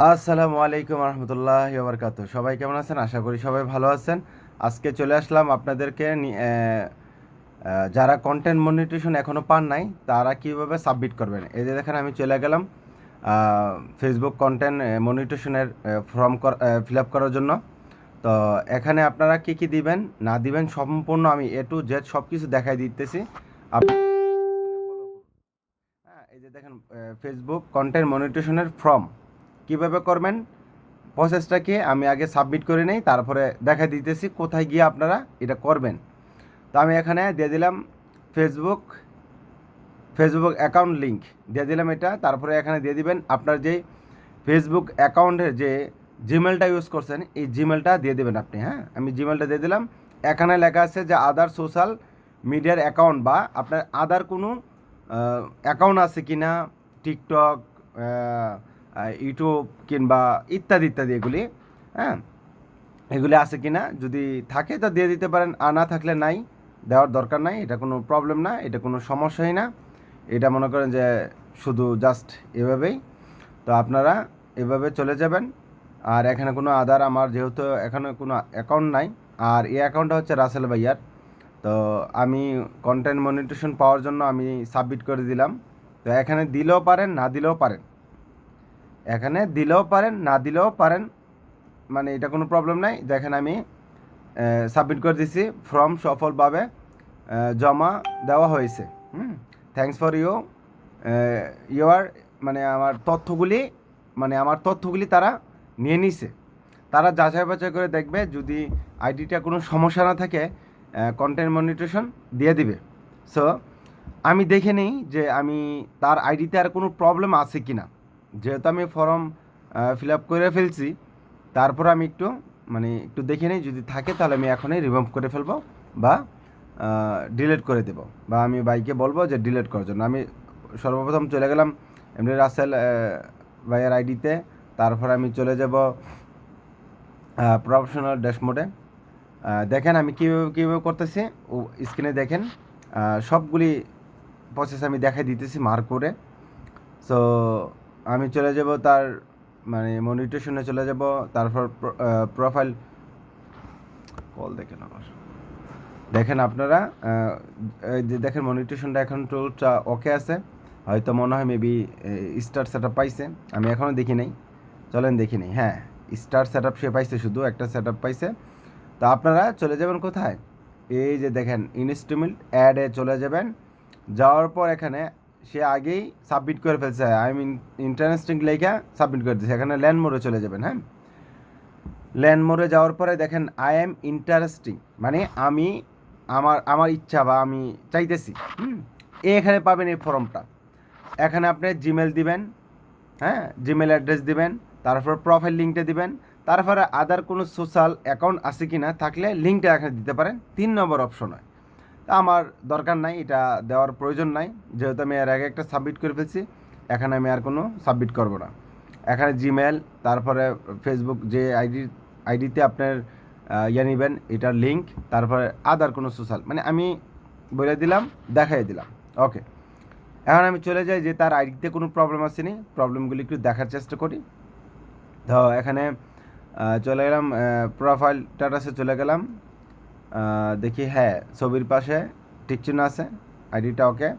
আসসালামু আলাইকুম রহমতুল্লাহ বারকাত। সবাই কেমন আছেন? আশা করি সবাই ভালো আছেন। আজকে চলে আসলাম আপনাদেরকে যারা কন্টেন্ট মনিটেশন এখনও পান নাই তারা কীভাবে সাবমিট করবেন। এই যে দেখেন, আমি চলে গেলাম ফেসবুক কন্টেন্ট মনিটেশনের ফর্ম ফিল আপ করার জন্য। তো এখানে আপনারা কী কী দিবেন না দিবেন সম্পূর্ণ আমি এ টু জেড সব কিছু দেখাই দিতেছি। হ্যাঁ, এই যে দেখেন, ফেসবুক কন্টেন্ট মনিটেশনের ফর্ম কীভাবে করবেন, প্রসেসটাকে আমি আগে সাবমিট করে নেই, তারপরে দেখা দিতেছি কোথায় গিয়ে আপনারা এটা করবেন। তো আমি এখানে দিয়ে দিলাম ফেসবুক ফেসবুক অ্যাকাউন্ট লিঙ্ক দিয়ে দিলাম এটা। তারপরে এখানে দিয়ে দিবেন আপনার যে ফেসবুক অ্যাকাউন্টের যে জিমেলটা ইউজ করছেন এই জিমেলটা দিয়ে দেবেন আপনি। হ্যাঁ, আমি জিমেলটা দিয়ে দিলাম। এখানে লেখা আছে যে আদার সোশ্যাল মিডিয়ার অ্যাকাউন্ট বা আপনার আদার কোনো অ্যাকাউন্ট আছে কি না, টিকটক, ইউটিউব কিংবা ইত্যাদি ইত্যাদি এগুলি। হ্যাঁ, এগুলি আছে কি না, যদি থাকে তা দিয়ে দিতে পারেন, আর না থাকলে নাই, দেওয়ার দরকার নাই। এটা কোনো প্রবলেম না, এটা কোনো সমস্যাই না। এটা মনে করেন যে শুধু জাস্ট এভাবেই। তো আপনারা এভাবে চলে যাবেন। আর এখানে কোনো আদার, আমার যেহেতু এখানে কোনো অ্যাকাউন্ট নাই, আর এই অ্যাকাউন্টটা হচ্ছে রাসেল ভাইয়ার। তো আমি কন্টেন্ট মনিটেশন পাওয়ার জন্য আমি সাবমিট করে দিলাম। তো এখানে দিলেও পারেন, না দিলেও পারেন, এখানে দিলেও পারেন, না দিলেও পারেন, মানে এটা কোনো প্রবলেম নাই। দেখেন আমি সাবমিট করে দিছি, ফর্ম সফলভাবে জমা দেওয়া হয়েছে। থ্যাংকস ফর ইউর, মানে আমার তথ্যগুলি তারা নিয়ে নিছে। তারা যাচাই বাছাই করে দেখবে, যদি আইডিটা কোনো সমস্যা না থাকে কন্টেন্ট মনিটেশন দিয়ে দিবে। সো আমি দেখে নিই যে আমি তার আইডিতে আর কোনো প্রবলেম আছে কি না। যেহেতু আমি ফর্ম ফিল আপ করে ফেলছি, তারপর আমি একটু দেখে নিই, যদি থাকে তাহলে আমি এখনই রিমুভ করে ফেলবো বা ডিলিট করে দেবো, বা আমি বাইকে বলবো যে ডিলিট করার জন্য। আমি সর্বপ্রথম চলে গেলাম এমনি রাসেল ভাইয়ের আইডিতে। তারপর আমি চলে যাব প্রফেশনাল ড্যাশবোর্ডে। দেখেন আমি কীভাবে করতেছি, ও স্ক্রিনে দেখেন সবগুলি প্রসেস আমি দেখাই দিতেছি মার্ক করে। সো আমি চলে যাব তার মনিটেশনে চলে যাব। তারপর প্রোফাইল কল দেখেন আবার, দেখেন আপনারা যে দেখেন মনিটেশনটা এখন টুলটা ওকে আছে, হয়তো মনে হয় মেবি স্টার সেট আপ পাইছে, আমি এখনও দেখি নাই। চলেন দেখি নেই। হ্যাঁ, স্টার সেট আপ সে পাইছে, শুধু একটা সেট আপ পাইছে। তো আপনারা চলে যাবেন কোথায়, এই যে দেখেন ইনস্ট্রুমেন্ট অ্যাডে চলে যাবেন। যাওয়ার পর এখানে সে আগেই সাবমিট করে ফেলছে, আই মিন ইন্টারেস্টিং লেখা সাবমিট করে দিচ্ছে। এখানে ল্যান্ড মোডে চলে যাবেন। হ্যাঁ, ল্যান্ড মোডে যাওয়ার পরে দেখেন আই এম ইন্টারেস্টিং, মানে আমি আমার ইচ্ছা বা আমি চাইতেছি। এখানে পাবেন এই ফর্মটা। এখানে আপনি জিমেল দিবেন, হ্যাঁ, জিমেল অ্যাড্রেস দিবেন, তারপর প্রোফাইল লিঙ্কটা দিবেন, তারপরে আদার কোনো সোশ্যাল অ্যাকাউন্ট আছে কি না, থাকলে লিঙ্কটা এখানে দিতে পারেন। 3 নম্বর অপশন হয়। তা আমার দরকার নাই, এটা দেওয়ার প্রয়োজন নাই, যেহেতু আমি এর আগে একটা সাবমিট করে ফেলছি। এখানে আমি আর কোনো সাবমিট করব না। এখানে জিমেল, তারপরে ফেসবুক যে আইডিতে আপনার নেবেন এটার লিঙ্ক, তারপরে আদার কোনো সোশ্যাল, মানে আমি বলে দিলাম, দেখাই দিলাম। ওকে, এখন আমি চলে যাই যে তার আইডিতে কোনো প্রবলেম আসেনি, প্রবলেমগুলি একটু দেখার চেষ্টা করি। তো এখানে চলে গেলাম প্রোফাইল স্ট্যাটাসে চলে গেলাম। দেখি, হ্যাঁ, ছবির পাশে টিক চিহ্ন আছে, আইডিটা ওকে।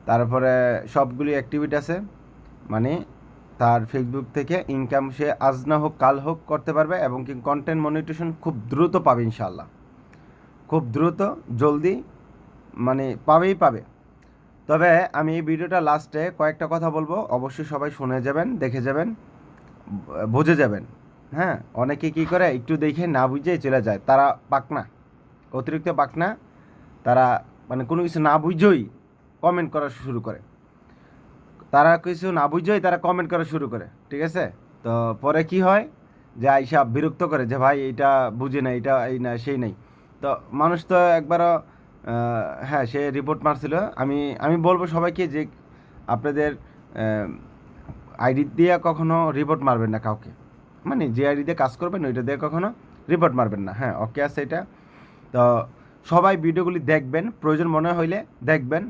তারপরে সবগুলি অ্যাক্টিভিটি আছে, মানে তার ফেসবুক থেকে ইনকাম সে আজ না হোক কাল হোক করতে পারবে, এবং কি কন্টেন্ট মনিটেশন খুব দ্রুত পাবে ইনশাল্লাহ, খুব দ্রুত, জলদি, মানে পাবে। তবে আমি এই ভিডিওটা লাস্টে কয়েকটা কথা বলবো, অবশ্যই সবাই শুনে যাবেন, দেখে যাবেন, বুঝে যাবেন। হ্যাঁ, অনেকে কী করে, একটু দেখে না বুঝেই চলে যায়, তারা পাকনা, অতিরিক্ত পাকনা। তারা মানে কোনো কিছু না বুঝেই কমেন্ট করা শুরু করে, তারা কমেন্ট করা শুরু করে, ঠিক আছে? তো পরে কি হয়, যে আইসা বিরক্ত করে যে ভাই এটা বুঝে না, এটা এই না সেই নেই। তো মানুষ তো একবারও হ্যাঁ, সে রিপোর্ট মারছিল। আমি বলবো সবাইকে যে আপনাদের আইডি দিয়ে কখনো রিপোর্ট মারবেন না কাউকে, মানে যে আইডি দিয়ে কাজ করবেন ওইটা দিয়ে কখনো রিপোর্ট মারবেন না। হ্যাঁ, ওকে আছে এটা। তো সবাই ভিডিওগুলি দেখবেন, প্রয়োজন মনে হইলে দেখবেন।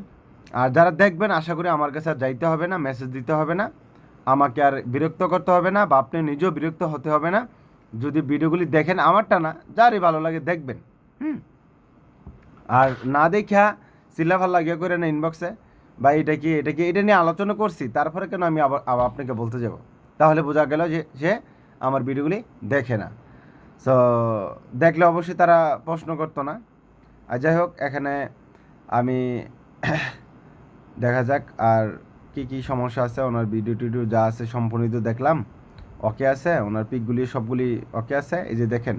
আর যারা দেখবেন, আশা করি আমার কাছে আর যাইতে হবে না, মেসেজ দিতে হবে না। আমাকে আর বিরক্ত করতে হবে না, বা আপনি নিজেও বিরক্ত হতে হবে না। যদি ভিডিওগুলি দেখেন, আমারটা না, যারই ভালো লাগে দেখবেন। আর না দেখা সিলাফার লাগিয়ে করে না ইনবক্সে, বা এটা কি এটা নিয়ে আলোচনা করছি, তারপরে কেন আমি আবার আপনাকে বলতে যাব? তাহলে বোঝা গেল যে সে আমার ভিডিওগুলি দেখে না। সো দেখলে অবশ্যই তারা প্রশ্ন করতো না। আর যাই হোক, এখানে আমি দেখা যাক আর কি কি সমস্যা আছে। ওনার ভিডিও টিডিও যা আছে সম্পূর্ণ দেখলাম, ওকে আছে। ওনার পিকগুলি সবগুলি ওকে আছে। এই যে দেখেন,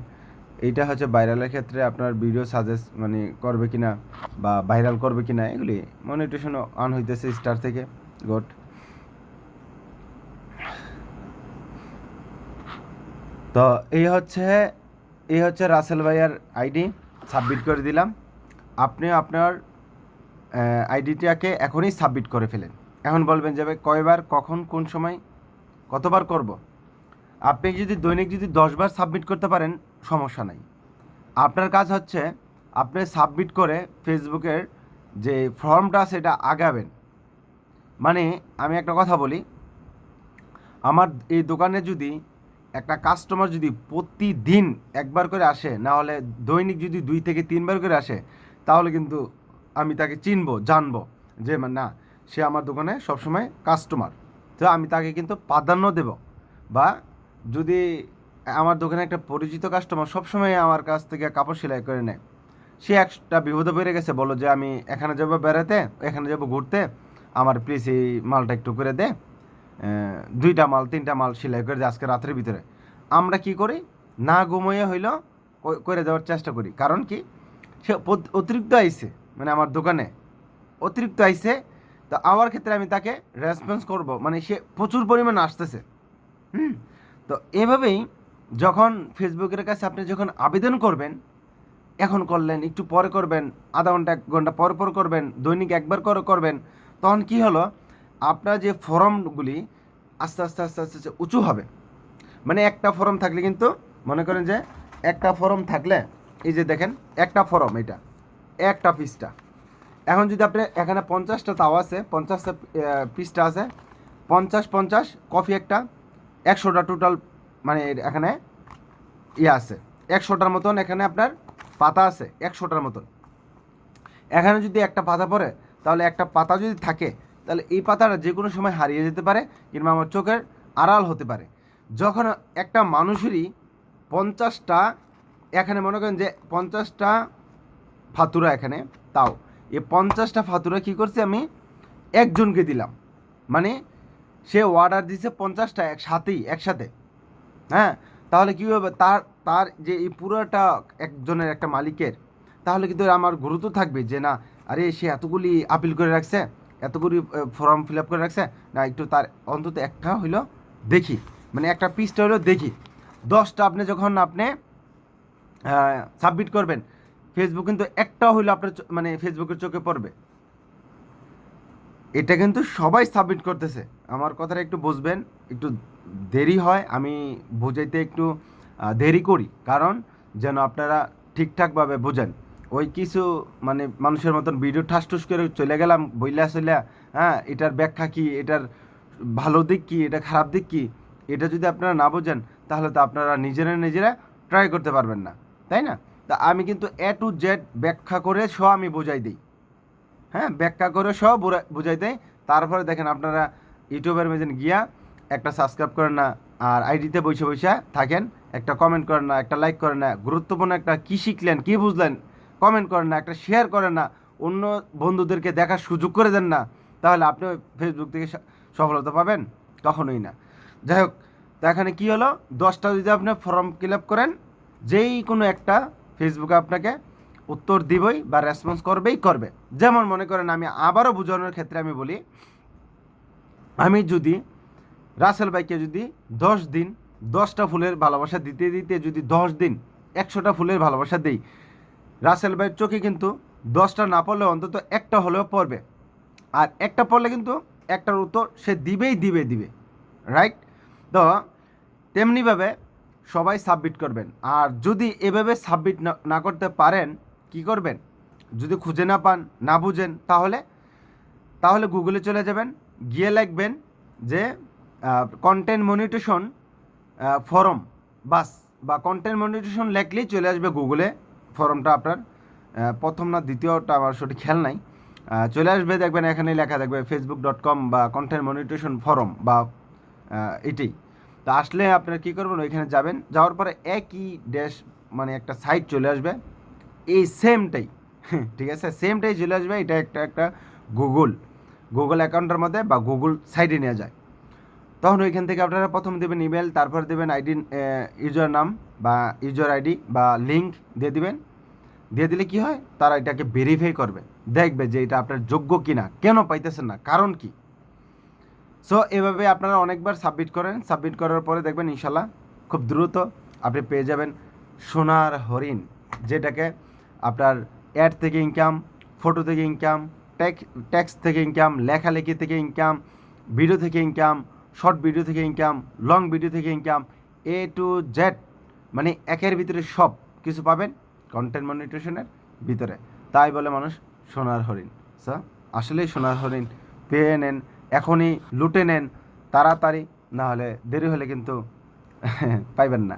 এইটা হচ্ছে ভাইরালের ক্ষেত্রে আপনার ভিডিও সাজেস্ট মানে করবে কিনা বা ভাইরাল করবে কিনা, এগুলি মনিটেশন অন হইতেছে স্টার থেকে। গুড। তো এই হচ্ছে রাসেল ভাইয়ার আইডি, সাবমিট করে দিলাম। আপনি আপনার আইডিটাকে এখনই সাবমিট করে ফেলেন। এখন বলবেন যে ভাই কয়বার, কখন, কোন সময়, কতবার করব? আপনি যদি দৈনিক 10 বার সাবমিট করতে পারেন, সমস্যা নাই। আপনার কাজ হচ্ছে আপনি সাবমিট করে ফেসবুকের যে ফর্মটা সেটা আগাবেন। মানে আমি একটা কথা বলি, আমার এই দোকানে যদি একটা কাস্টমার যদি প্রতিদিন একবার করে আসে, না হলে দৈনিক যদি 2 থেকে 3 বার করে আসে, তাহলে কিন্তু আমি তাকে চিনবো, জানবো যে না, সে আমার দোকানে সবসময় কাস্টমার। তো আমি তাকে কিন্তু প্রাধান্য দেব। বা যদি আমার দোকানে একটা পরিচিত কাস্টমার সবসময় আমার কাছ থেকে কাপড় সেলাই করে নেয়, সে একটা বিপদে পড়ে গেছে, বলো যে আমি এখানে যাবো বেড়াতে, এখানে যাবো ঘুরতে, আমার প্লিজ এই মালটা একটু করে দে, 2টা মাল 3টা মাল সেলাই করে দে আজকে রাতের ভিতরে। আমরা কি করি, না ঘুমিয়ে হইলো করে দেওয়ার চেষ্টা করি। কারণ কি, সে অতিরিক্ত আইছে, মানে আমার দোকানে অতিরিক্ত আইছে, তো আমার ক্ষেত্রে আমি তাকে রেসপন্স করব, মানে সে প্রচুর পরিমাণে আসতেছে। তো এভাবেই যখন ফেসবুকের কাছে আপনি যখন আবেদন করবেন, এখন করলেন, একটু পরে করবেন, আধা ঘন্টা 1 ঘন্টা পর পর করবেন, দৈনিক একবার করে করবেন, তখন কি হলো, আপনার যে ফর্মগুলি আস্তে আস্তে আস্তে আস্তে আস্তে উঁচু হবে। মানে একটা ফর্ম থাকলে কিন্তু, মনে করেন যে একটা ফর্ম থাকলে, এই যে দেখেন একটা ফর্ম, এটা একটা পৃষ্ঠা। এখন যদি আপনি এখানে 50টা তাও আছে, 50টা পৃষ্ঠা আছে, 50 কপি একটা, 100টা টোটাল, মানে এখানে আছে 100টার মতন, এখানে আপনার পাতা আছে 100টার মতন। এখানে যদি একটা পাতা পড়ে, তাহলে একটা পাতা যদি থাকে, তাহলে এই পাতাটা যে কোনো সময় হারিয়ে যেতে পারে, কিংবা আমার চোখের আড়াল হতে পারে। যখন একটা মানুষেরই 50টা, এখানে মনে করেন যে 50টা ফাতুরা এখানে, তাও এই 50টা ফাতুরা কী করছি আমি একজনকে দিলাম, মানে সে অর্ডার দিছে 50টা একসাথে। হ্যাঁ, তাহলে কী হবে, তার তার যে এই পুরোটা একজনের, একটা মালিকের, তাহলে কিন্তু আমার গুরুত্ব থাকবে যে না, আরে সে এতগুলি আপিল করে রাখছে, এতগুলি ফর্ম ফিল আপ করে রাখছে, না একটু তার অন্তত একটা হইলো দেখি, মানে একটা পিসটা হইলো দেখি। 10টা আপনি যখন সাবমিট করবেন, ফেসবুক কিন্তু একটা হইলো আপনার মানে ফেসবুকের চোখে পড়বে। এটা কিন্তু সবাই সাবমিট করতেছে। আমার কথাটা একটু বুঝবেন, একটু দেরি হয়, আমি বুঝাইতে একটু দেরি করি, কারণ যেন আপনারা ঠিকঠাকভাবে বোঝেন। ওই কিছু মানে মানুষের মতন ভিডিও ঠাসঠুস করে চলে গেলাম বইলা চলে, হ্যাঁ, এটার ব্যাখ্যা কী, এটার ভালো দিক কী, এটা খারাপ দিক কী, এটা যদি আপনারা না বোঝেন, তাহলে তো আপনারা নিজেরা ট্রাই করতে পারবেন না, তাই না? তা আমি কিন্তু A to Z ব্যাখ্যা করে আমি বুঝাই দিই। হ্যাঁ, ব্যাখ্যা করে সব বুঝাই দেয়। তারপরে দেখেন, আপনারা ইউটিউবের মেজেন গিয়া একটা সাবস্ক্রাইব করেন না, আর আইডিতে বসে বসে থাকেন, একটা কমেন্ট করেন না, একটা লাইক করেন না, গুরুত্বপূর্ণ একটা কী শিখলেন, কী বুঝলেন কমেন্ট করেন না, একটা শেয়ার করেন না, অন্য বন্ধুদেরকে দেখার সুযোগ করে দেন না, তাহলে আপনি ফেসবুক থেকে সফলতা পাবেন? কখনোই না। যাই হোক, তো এখানে কী হলো, 10টা যদি আপনি ফর্ম ফিল আপ করেন, যেই কোনো একটা ফেসবুকে আপনাকে উত্তর দিবই বা রেসপন্স করবে। যেমন মনে করেন, আমি আবারও বোঝানোর ক্ষেত্রে আমি বলি, আমি যদি রাসেল ভাইকে যদি 10 দিন 10টা ফুলের ভালোবাসা দিতে দিতে যদি 10 দিন 100টা ফুলের ভালোবাসা দিই, রাসেল ভাইয়ের চোখে কিন্তু 10টা না পড়লে অন্তত একটা হলেও পড়বে। আর একটা পড়লে কিন্তু একটার উত্তর সে দিবে, রাইট? তো তেমনিভাবে সবাই সাবমিট করবেন। আর যদি এভাবে সাবমিট না করতে পারেন, কি করবেন, যদি খুঁজে না পান, না বুঝেন, তাহলে গুগলে চলে যাবেন, গিয়ে লিখবেন যে কন্টেন্ট মনিটেশন ফরম বাস, বা কন্টেন্ট মনিটেশন লেখলেই চলে আসবে গুগলে। ফরমটা আপনার প্রথম না দ্বিতীয়টা আমার সঠিক খেয়াল নাই, চলে আসবে, দেখবেন এখানে লেখা থাকবে facebook.com বা কন্টেন্ট মনিটেশন ফরম বা এটাই। তো আসলে আপনারা কী করবেন, ওইখানে যাবেন, যাওয়ার পরে একই ড্যাশ মানে একটা সাইট চলে আসবে, এই সেমটাই ঠিক আছে, সেমটাই চলে আসবে। এটা একটা গুগল অ্যাকাউন্টের মধ্যে বা গুগল সাইটে নিয়ে যায়। তখন ওইখান থেকে আপনারা প্রথম দেবেন ইমেল, তারপর দেবেন আইডি, ইউজার নাম বা ইউজার আইডি বা লিঙ্ক দিয়ে দিবেন। দিয়ে দিলে কি হয়, তারা এটাকে ভেরিফাই করবে, দেখবে যে এটা আপনার যোগ্য কিনা, কেন পাইতেছেন না, কারণ কি। সো এভাবে আপনারা অনেকবার সাবমিট করেন, সাবমিট করার পরে দেখবেন ইনশাল্লাহ খুব দ্রুত আপনি পেয়ে যাবেন সোনার হরিণ, যেটাকে আপনার অ্যাড থেকে ইনকাম, ফটো থেকে ইনকাম, টেক্সট থেকে ইনকাম, লেখালেখি থেকে ইনকাম, ভিডিও থেকে ইনকাম, শর্ট ভিডিও থেকে ইনকাম, লং ভিডিও থেকে ইনকাম, A to Z, মানে একের ভিতরে সব কিছু পাবেন কন্টেন্ট মনিটেশনের ভিতরে। তাই বলে মানুষ সোনার হরিণ। সো আসলেই সোনার হরিণ পেয়ে নেন, এখনই লুটে নেন তাড়াতাড়ি, না হলে দেরি হলে কিন্তু পাইবেন না।